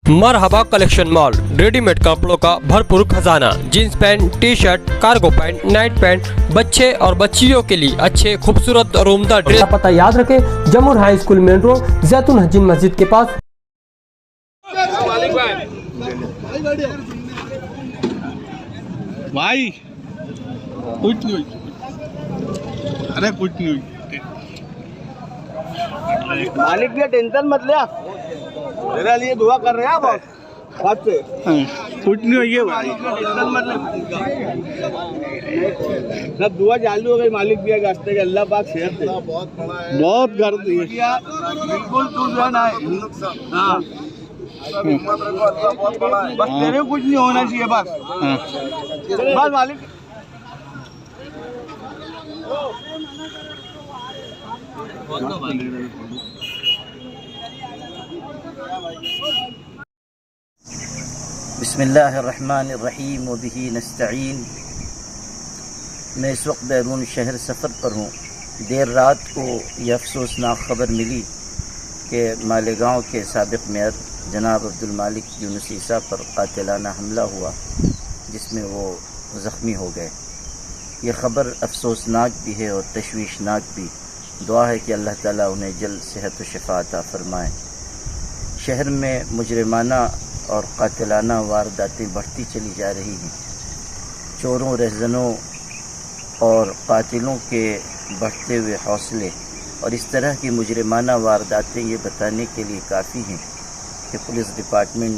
मरहबा collection mall, readymade कपड़ों का भरपूर खजाना, jeans pant, T shirt, cargo pant, night pant, बच्चे और बच्चियों के लिए अच्छे खूबसूरत और उम्दा ड्रेस। पता याद रखें, जमुर हाई स्कूल मेन रोड, जैतून हजीन मस्जिद के पास। भाई कुछ नहीं, अरे कुछ नहीं हुई। मालिक भी टेंशन मत ले, मेरे लिए दुआ कर रहे हैं आप से। कुछ नहीं हुई है भाई, टेंशन मत ले, सब दुआ चालू हो गई। मालिक भी रास्ते के, अल्लाह पाक सेहत दे। बहुत गर्द है। बिल्कुल तू जो है ना, हाँ बस तेरे कुछ नहीं होना चाहिए, बस बस मालिक। बिस्मिल्लाहिर्रहमानिर्रहीम व बिही नस्तईन। मैं इस वक्त बैरून शहर सफ़र पर हूँ। देर रात को यह अफसोसनाक ख़बर मिली कि मालेगांव के साबिक़ मेयर जनाब अब्दुल मालिक यूनुस ईसा पर कातिलाना हमला हुआ, जिसमें वो ज़ख्मी हो गए। ये ख़बर अफसोसनाक भी है और तशवीशनाक भी। दुआ है कि अल्लाह ताला उन्हें जल्द सेहत व शिफा अता फ़रमाए। शहर में मुजरिमाना और कातिलाना वारदातें बढ़ती चली जा रही हैं। चोरों, रहज़नों और कातिलों के बढ़ते हुए हौसले और इस तरह की मुजरिमाना वारदातें ये बताने के लिए काफ़ी हैं कि पुलिस डिपार्टमेंट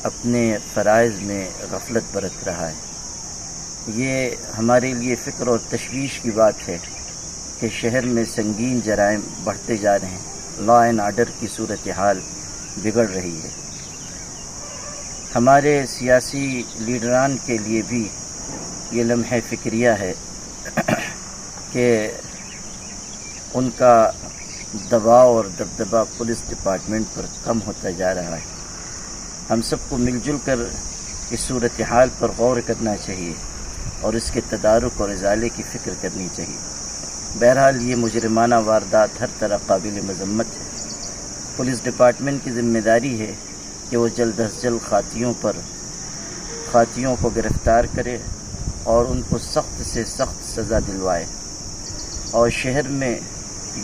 अपने फ़राइज़ में गफलत बरत रहा है। ये हमारे लिए फ़िक्र और तशवीश की बात है कि शहर में संगीन जराइम बढ़ते जा रहे हैं। लॉ एंड आर्डर की सूरत हाल बिगड़ रही है। हमारे सियासी लीडरान के लिए भी ये लम्हे फ़िक्रिया है कि उनका दबाव और दबदबा पुलिस डिपार्टमेंट पर कम होता जा रहा है। हम सबको मिलजुल कर इस सूरत हाल पर गौर करना चाहिए और इसके तदारुक और इजाले की फ़िक्र करनी चाहिए। बहरहाल ये मुजरिमाना वारदात हर तरह काबिल मज़म्मत है। पुलिस डिपार्टमेंट की ज़िम्मेदारी है कि वो जल्द अज जल्द खातियों को गिरफ़्तार करे और उनको सख्त से सख्त सज़ा दिलवाए और शहर में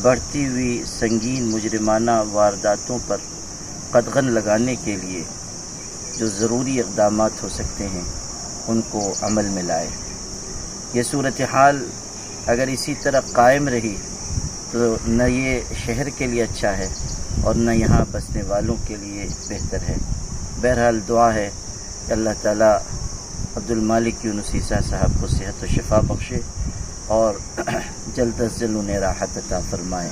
बढ़ती हुई संगीन मुजरिमाना वारदातों पर कदगन लगाने के लिए जो ज़रूरी इक़दामात हो सकते हैं उनको अमल में लाए। ये सूरत हाल अगर इसी तरह कायम रही तो न ये शहर के लिए अच्छा है और न यहाँ बसने वालों के लिए बेहतर है। बहरहाल दुआ है कि अल्लाह ताला अब्दुल मालिक यूनुस ईसा साहब को सेहत व शिफा बख्शे और जल्द अज जल्द उन्हें राहत अता फ़रमाए।